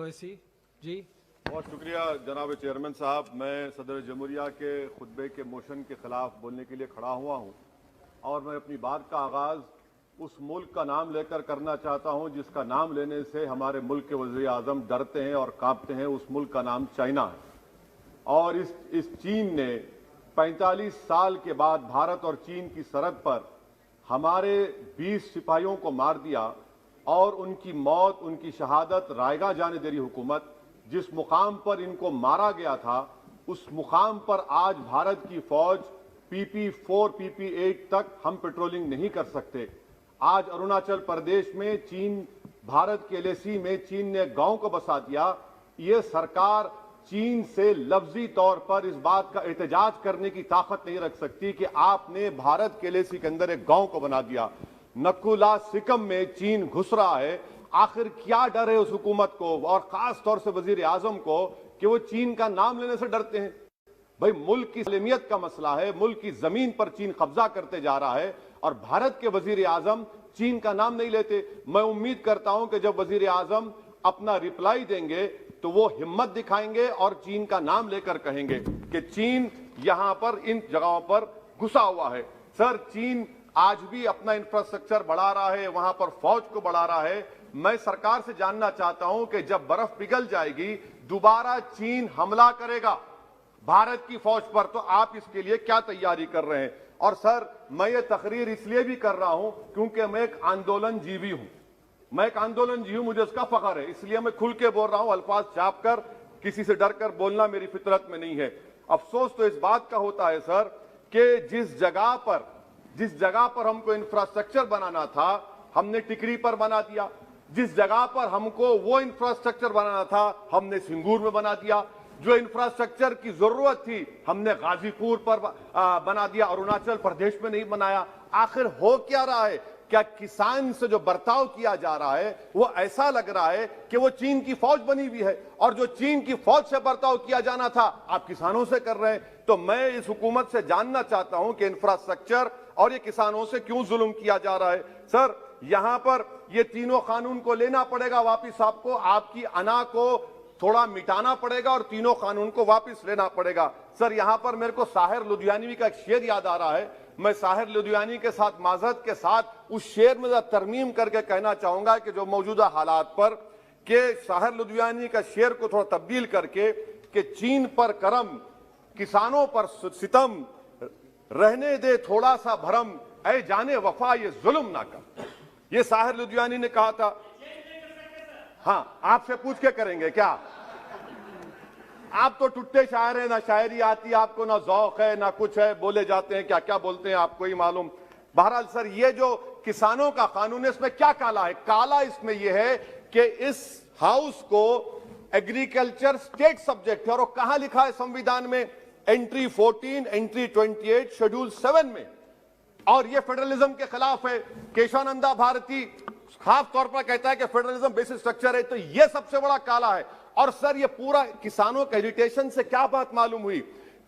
ओवैसी जी। बहुत शुक्रिया जनाब चेयरमैन साहब। मैं सदर जमहूरिया के खुतबे के मोशन के खिलाफ बोलने के लिए खड़ा हुआ हूं और मैं अपनी बात का आगाज उस मुल्क का नाम लेकर करना चाहता हूं जिसका नाम लेने से हमारे मुल्क के वज़ीर आज़म डरते हैं और कांपते हैं। उस मुल्क का नाम चाइना है और इस चीन ने 45 साल के बाद भारत और चीन की सरहद पर हमारे 20 सिपाहियों को मार दिया और उनकी मौत, उनकी शहादत रायगा जाने दे रही हुकूमत। जिस मुकाम पर इनको मारा गया था उस मुकाम पर आज भारत की फौज PP4, PP8 तक हम पेट्रोलिंग नहीं कर सकते। आज अरुणाचल प्रदेश में चीन, भारत के LAC में चीन ने गांव को बसा दिया। ये सरकार चीन से लफ्जी तौर पर इस बात का एहतजाज करने की ताकत नहीं रख सकती कि आपने भारत के LAC के अंदर एक गांव को बना दिया। नकुला सिकम में चीन घुस रहा है। आखिर क्या डर है उस हुकूमत को और खास तौर से वजीर आजम को कि वो चीन का नाम लेने से डरते हैं? भाई, मुल्क की सलामियत का मसला है, मुल्क की जमीन पर चीन कब्जा करते जा रहा है और भारत के वजीर आजम चीन का नाम नहीं लेते। मैं उम्मीद करता हूं कि जब वजीर आजम अपना रिप्लाई देंगे तो वो हिम्मत दिखाएंगे और चीन का नाम लेकर कहेंगे कि चीन यहां पर इन जगहों पर घुसा हुआ है। सर, चीन आज भी अपना इंफ्रास्ट्रक्चर बढ़ा रहा है, वहां पर फौज को बढ़ा रहा है। मैं सरकार से जानना चाहता हूं कि जब बर्फ पिघल जाएगी दोबारा चीन हमला करेगा भारत की फौज पर, तो आप इसके लिए क्या तैयारी कर रहे हैं? और सर, मैं ये तकरीर इसलिए भी कर रहा हूं क्योंकि मैं एक आंदोलन जीवी हूं। मैं एक आंदोलन जीवी हूं, मुझे इसका फख्र है, इसलिए मैं खुल के बोल रहा हूं। अल्फाज छाप कर, किसी से डर कर बोलना मेरी फितरत में नहीं है। अफसोस तो इस बात का होता है सर कि जिस जगह पर हमको इंफ्रास्ट्रक्चर बनाना था हमने टिकरी पर बना दिया। जिस जगह पर हमको वो इंफ्रास्ट्रक्चर बनाना था हमने सिंगूर में बना दिया। जो इंफ्रास्ट्रक्चर की जरूरत थी हमने गाजीपुर पर बना दिया, अरुणाचल प्रदेश में नहीं बनाया। आखिर हो क्या रहा है? क्या किसान से जो बर्ताव किया जा रहा है वो ऐसा लग रहा है कि वो चीन की फौज बनी हुई है और जो चीन की फौज से बर्ताव किया जाना था आप किसानों से कर रहे हैं? तो मैं इस हुकूमत से जानना चाहता हूं कि इंफ्रास्ट्रक्चर और ये किसानों से क्यों जुल्म किया जा रहा है? सर, यहां पर ये तीनों कानून को लेना पड़ेगा वापिस, आपको आपकी अना को थोड़ा मिटाना पड़ेगा और तीनों कानून को वापस लेना पड़ेगा। सर, यहां पर मेरे को साहिर लुधियानवी का एक शेर याद आ रहा है। मैं साहिर लुधियानवी के साथ माजरत के साथ उस शेर में तरमीम करके कहना चाहूंगा कि जो मौजूदा हालात पर के साहिर लुधियानवी का शेर को थोड़ा तब्दील करके कि चीन पर करम, किसानों पर सितम, रहने दे थोड़ा सा भरम, ऐ जाने वफा ये जुल्म ना कर। ये साहिर लुधियानवी ने कहा था। हाँ, आपसे पूछ के करेंगे क्या? आप तो टुट्टे शायर हैं, ना शायरी आती आपको, ना ज़ौक़ है, ना कुछ है, बोले जाते हैं, क्या क्या बोलते हैं आपको ही मालूम। बहरहाल सर, ये जो किसानों का कानून है इसमें क्या काला है? काला इसमें यह है कि इस हाउस को एग्रीकल्चर स्टेट सब्जेक्ट है और कहां लिखा है संविधान में? एंट्री 14, एंट्री 28, शेड्यूल 7 में। और यह फेडरलिज्म के खिलाफ है। केशवानंदा भारती खास तौर पर कहता है कि फेडरलिज्म बेसिक स्ट्रक्चर है, तो यह सबसे बड़ा काला है। और सर, ये पूरा किसानों के एजिटेशन से क्या बात मालूम हुई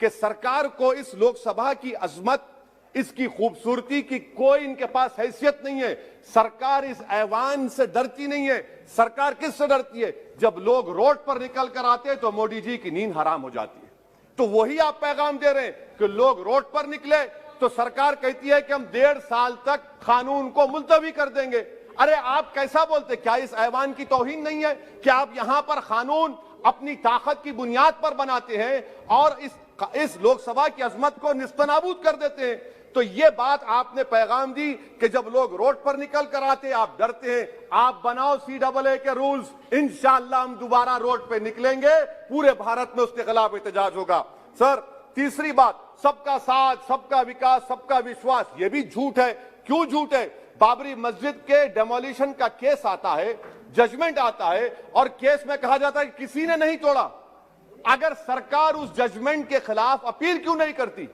कि सरकार को इस लोकसभा की अजमत, इसकी खूबसूरती की कोई इनके पास हैसियत नहीं है। सरकार इस ऐवान से डरती नहीं है। सरकार किससे डरती है? जब लोग रोड पर निकल कर आते हैं तो मोदी जी की नींद हराम हो जाती है। तो वही आप पैगाम दे रहे हैं कि लोग रोड पर निकले तो सरकार कहती है कि हम 1.5 साल तक कानून को मुलतवी कर देंगे। अरे आप कैसा बोलते? क्या इस ऐवान की तौहीन नहीं है कि आप यहां पर कानून अपनी ताकत की बुनियाद पर बनाते हैं और इस लोकसभा की अजमत को निस्तनाबूद कर देते हैं? तो ये बात आपने पैगाम दी कि जब लोग रोड पर निकल कर आते आप डरते हैं। आप बनाओ CAA के रूल्स, इंशाअल्लाह हम दोबारा रोड पे निकलेंगे, पूरे भारत में उसके खिलाफ एहतजाज होगा। सर, तीसरी बात, सबका साथ, सबका विकास, सबका विश्वास, ये भी झूठ है। क्यों झूठ है? बाबरी मस्जिद के डेमोलिशन का केस आता है, जजमेंट आता है और केस में कहा जाता है कि किसी ने नहीं तोड़ा। अगर सरकार उस जजमेंट के खिलाफ अपील क्यों नहीं करती?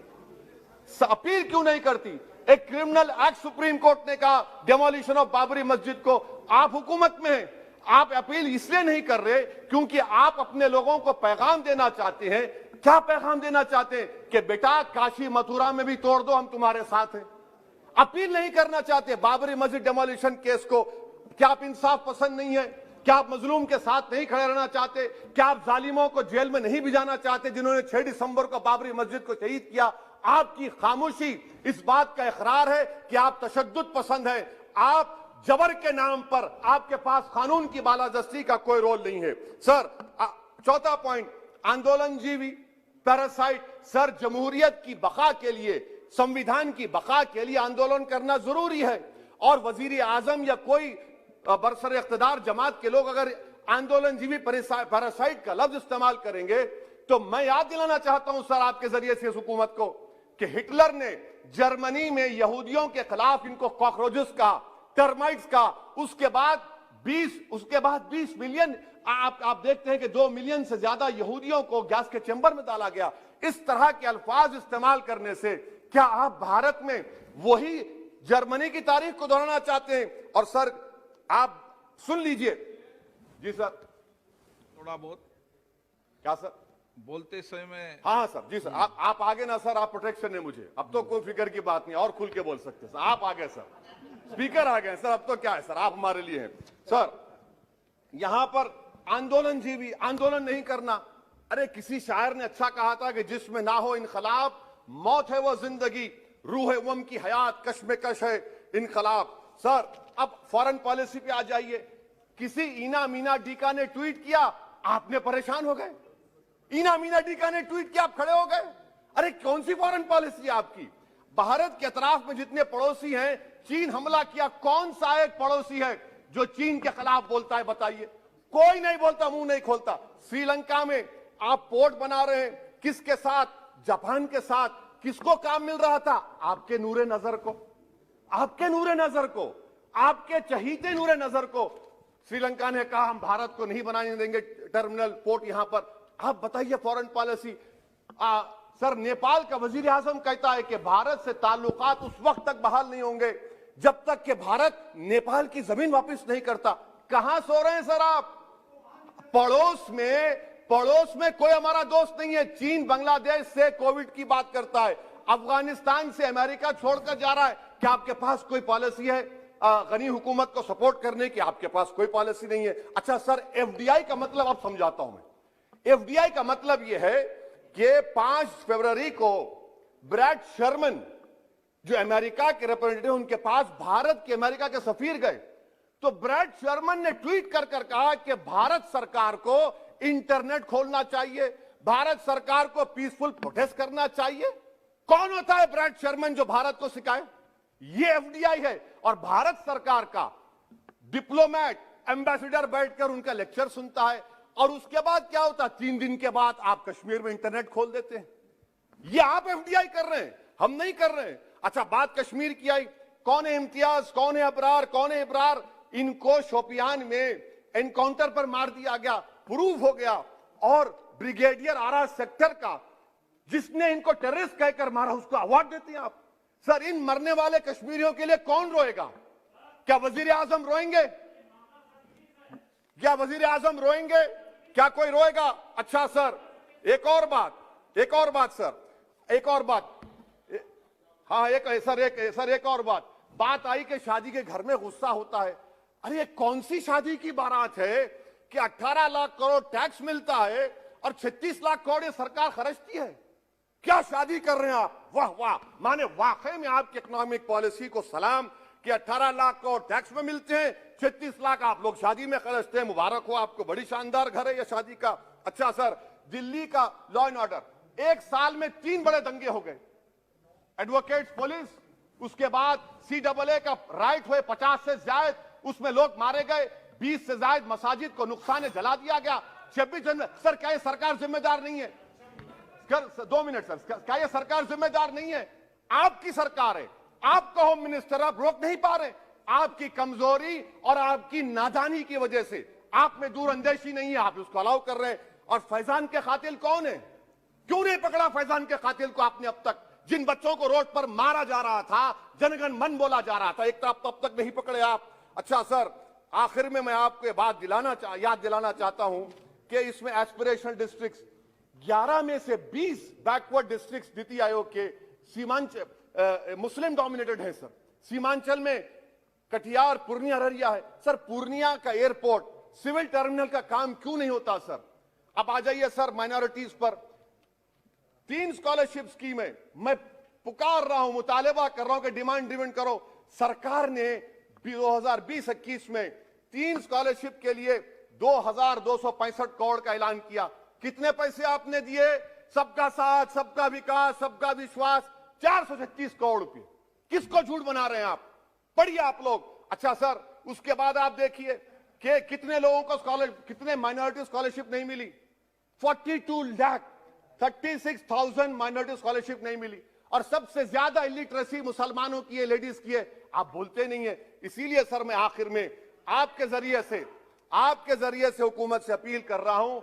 अपील क्यों नहीं करती? एक क्रिमिनल एक्ट सुप्रीम कोर्ट ने कहा डेमोलिशन ऑफ बाबरी मस्जिद को। आप हुकूमत में हैं, आप अपील इसलिए नहीं कर रहे क्योंकि आप अपने लोगों को पैगाम देना चाहते हैं। क्या पैगाम देना चाहते हैं? कि बेटा काशी मथुरा में भी तोड़ दो, हम तुम्हारे साथ हैं। अपील नहीं करना चाहते बाबरी मस्जिद डेमोलिशन केस को। क्या आप इंसाफ पसंद नहीं है? क्या आप मजलूम के साथ नहीं खड़े रहना चाहते? क्या आप जालिमों को जेल में नहीं भिजाना चाहते जिन्होंने 6 दिसंबर को बाबरी मस्जिद को शहीद किया? आपकी खामोशी इस बात का इकरार है कि आप तशद्दुद पसंद हैं। आप जबर के नाम पर आपके पास कानून की बालादस्ती का कोई रोल नहीं है। सर, चौथा पॉइंट, आंदोलनजीवी पैरासाइट। सर, जमहूरियत की बका के लिए, संविधान की बका के लिए आंदोलन करना जरूरी है, और वजीर आजम या कोई बरसर इख्तिदार जमात के लोग अगर आंदोलनजीवी पैरासाइट का लफ्ज इस्तेमाल करेंगे तो मैं याद दिलाना चाहता हूं सर आपके जरिए से इस हुकूमत को कि हिटलर ने जर्मनी में यहूदियों के खिलाफ इनको कॉकरोचेस का, टर्माइट्स का, उसके बाद 20 मिलियन, आप देखते हैं कि 2 मिलियन से ज्यादा यहूदियों को गैस के चैम्बर में डाला गया। इस तरह के अल्फाज इस्तेमाल करने से क्या आप भारत में वही जर्मनी की तारीख को दोहराना चाहते हैं? और सर आप सुन लीजिए। जी सर, थोड़ा बहुत क्या सर बोलते समय में। हाँ सर, जी सर, आप आगे ना सर, आप प्रोटेक्शन है मुझे, अब तो कोई फिक्र की बात नहीं, और खुल के बोल सकते सर। आप आ गए सर, स्पीकर आ गए सर, अब तो क्या है सर, आप हमारे लिए हैं। सर, यहां पर आंदोलनजीवी आंदोलन नहीं करना। अरे किसी शायर ने अच्छा कहा था कि जिसमें ना हो इनकलाब, मौत है वो जिंदगी, रूह वम की हयात कश्मकश है इनकलाब। सर, अब फॉरेन पॉलिसी पे आ जाइए। किसी ईना मीना डीका ने ट्वीट किया, आपने परेशान हो गए। ईना मीना डीका ने ट्वीट किया, आप खड़े हो गए। अरे कौन सी फॉरेन पॉलिसी है आपकी? भारत के अतराफ में जितने पड़ोसी हैं, चीन हमला किया, कौन सा एक पड़ोसी है जो चीन के खिलाफ बोलता है? बताइए। कोई नहीं बोलता, मुंह नहीं खोलता। श्रीलंका में आप पोर्ट बना रहे हैं, किसके साथ? जापान के साथ। किसको काम मिल रहा था? आपके नूरे नजर को, आपके नूरे नजर को, आपके चहीते नूरे नजर को। श्रीलंका ने कहा हम भारत को नहीं बनाने देंगे टर्मिनल पोर्ट यहां पर। आप बताइए फॉरेन पॉलिसी। सर, नेपाल का वजीर आजम कहता है कि भारत से ताल्लुकात उस वक्त तक बहाल नहीं होंगे जब तक कि भारत नेपाल की जमीन वापस नहीं करता। कहां सो रहे हैं सर आप? पड़ोस में कोई हमारा दोस्त नहीं है। चीन बांग्लादेश से कोविड की बात करता है, अफगानिस्तान से अमेरिका छोड़कर जा रहा है। क्या आपके पास कोई पॉलिसी है गनी हुकूमत को सपोर्ट करने की? आपके पास कोई पॉलिसी नहीं है। अच्छा सर, एफडीआई का मतलब अब समझाता हूं मैं। एफडीआई का मतलब यह है कि 5 फरवरी को ब्रैड शर्मन जो अमेरिका के रिप्रेजेंटेटिव, उनके पास भारत के अमेरिका के सफीर गए, तो ब्रैड शर्मन ने ट्वीट कर कहा कि भारत सरकार को इंटरनेट खोलना चाहिए, भारत सरकार को पीसफुल प्रोटेस्ट करना चाहिए। कौन होता है ब्रैड शर्मन जो भारत को सिखाए? ये एफडीआई है। और भारत सरकार का डिप्लोमेट, एम्बेसडर बैठकर उनका लेक्चर सुनता है, और उसके बाद क्या होता है? 3 दिन के बाद आप कश्मीर में इंटरनेट खोल देते हैं। ये आप एफडीआई कर रहे हैं, हम नहीं कर रहे हैं। अच्छा, बात कश्मीर की आई। कौन है इम्तियाज, कौन है अबरार, कौन है इब्रार? इनको शोपियान में एनकाउंटर पर मार दिया गया, प्रूव हो गया। और ब्रिगेडियर आरा सेक्टर का जिसने इनको टेररिस्ट कहकर मारा, उसको अवार्ड देते हैं आप। सर, इन मरने वाले कश्मीरियों के लिए कौन रोएगा? क्या वजीर आजम रोएंगे? क्या वजीर आजम रोएंगे? क्या कोई रोएगा? अच्छा सर, एक और बात सर, एक और बात। हाँ, एक और बात आई कि शादी के घर में गुस्सा होता है। अरे ये कौन सी शादी की बारात है कि 18 लाख करोड़ टैक्स मिलता है और 36 लाख करोड़ ये सरकार खर्चती है? क्या शादी कर रहे हैं आप? वाह वाह, माने वाकई में आपकी इकोनॉमिक पॉलिसी को सलाम कि 18 लाख करोड़ टैक्स में मिलते हैं, 36 लाख आप लोग शादी में खर्चते हैं। मुबारक हो आपको, बड़ी शानदार घर है ये शादी का। अच्छा सर, दिल्ली का लॉ एंड ऑर्डर, 1 साल में 3 बड़े दंगे हो गए। एडवोकेट्स पुलिस, उसके बाद CAA का राइट हुए 50 से ज्यादा, उसमें लोग मारे गए। 20 से ज्यादा मसाजिद को नुकसान जला दिया गया। 26 जनवरी। सर, क्या ये सरकार जिम्मेदार नहीं है? 2 मिनट सर, क्या ये सरकार जिम्मेदार नहीं है? आपकी सरकार है, आपका होम मिनिस्टर, आप रोक नहीं पा रहे। आपकी कमजोरी और आपकी नादानी की वजह से, आप में दूरअंदेशी नहीं है, आप उसको अलाउ कर रहे हैं। और फैजान के कातिल कौन है? क्यों नहीं पकड़ा फैजान के कातिल को आपने अब तक? जिन बच्चों को रोड पर मारा जा रहा था, जनगण मन बोला जा रहा था, एक तरफ तब तक नहीं पकड़े आप। अच्छा सर, आखिर में मैं आपको याद दिलाना चाहता हूं कि इसमें एस्पिरेशनल डिस्ट्रिक्ट्स 11 में से 20 बैकवर्ड डिस्ट्रिक्ट्स नीति आयोग के सीमांचल मुस्लिम डोमिनेटेड है सर। सीमांचल में कटिहार, पूर्णिया, अररिया है। सर, पूर्णिया का एयरपोर्ट सिविल टर्मिनल का काम क्यों नहीं होता सर? अब आ जाइए सर माइनॉरिटीज पर। 3 स्कॉलरशिप स्कीम है, मैं पुकार रहा हूं, मुतालबा कर रहा हूं कि डिमांड ड्रिवन करो। सरकार ने 2020-21 में 3 स्कॉलरशिप के लिए 2265 करोड़ का ऐलान किया। कितने पैसे आपने दिए? सबका साथ, सबका विकास, सबका विश्वास, 436 करोड़ रुपए। किसको झूठ बना रहे हैं आप? पढ़िए आप लोग। अच्छा सर, उसके बाद आप देखिए कि कितने लोगों को कितने माइनॉरिटी स्कॉलरशिप नहीं मिली। 36,36,000 माइनॉरिटी स्कॉलरशिप नहीं मिली। और सबसे ज्यादा इलिटरेसी मुसलमानों की है, लेडीज की है। आप बोलते नहीं है। इसीलिए सर मैं आखिर में आपके जरिए से हुकूमत से अपील कर रहा हूं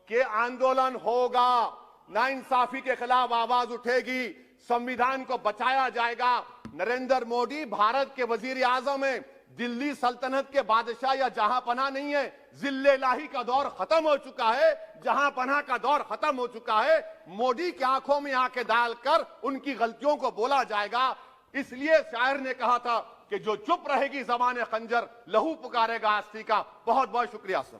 कि आंदोलन होगा, नाइंसाफी के खिलाफ आवाज उठेगी, संविधान को बचाया जाएगा। नरेंद्र मोदी भारत के वजीर आजम है, दिल्ली सल्तनत के बादशाह या जहां पनाह नहीं है। जिल्ले लाही का दौर खत्म हो चुका है, जहां पनाह का दौर खत्म हो चुका है। मोदी की आंखों में आंखें डालकर उनकी गलतियों को बोला जाएगा। इसलिए शायर ने कहा था कि जो चुप रहेगी ज़बान खंजर, लहू पुकारेगा आस्ती का। बहुत बहुत शुक्रिया सर।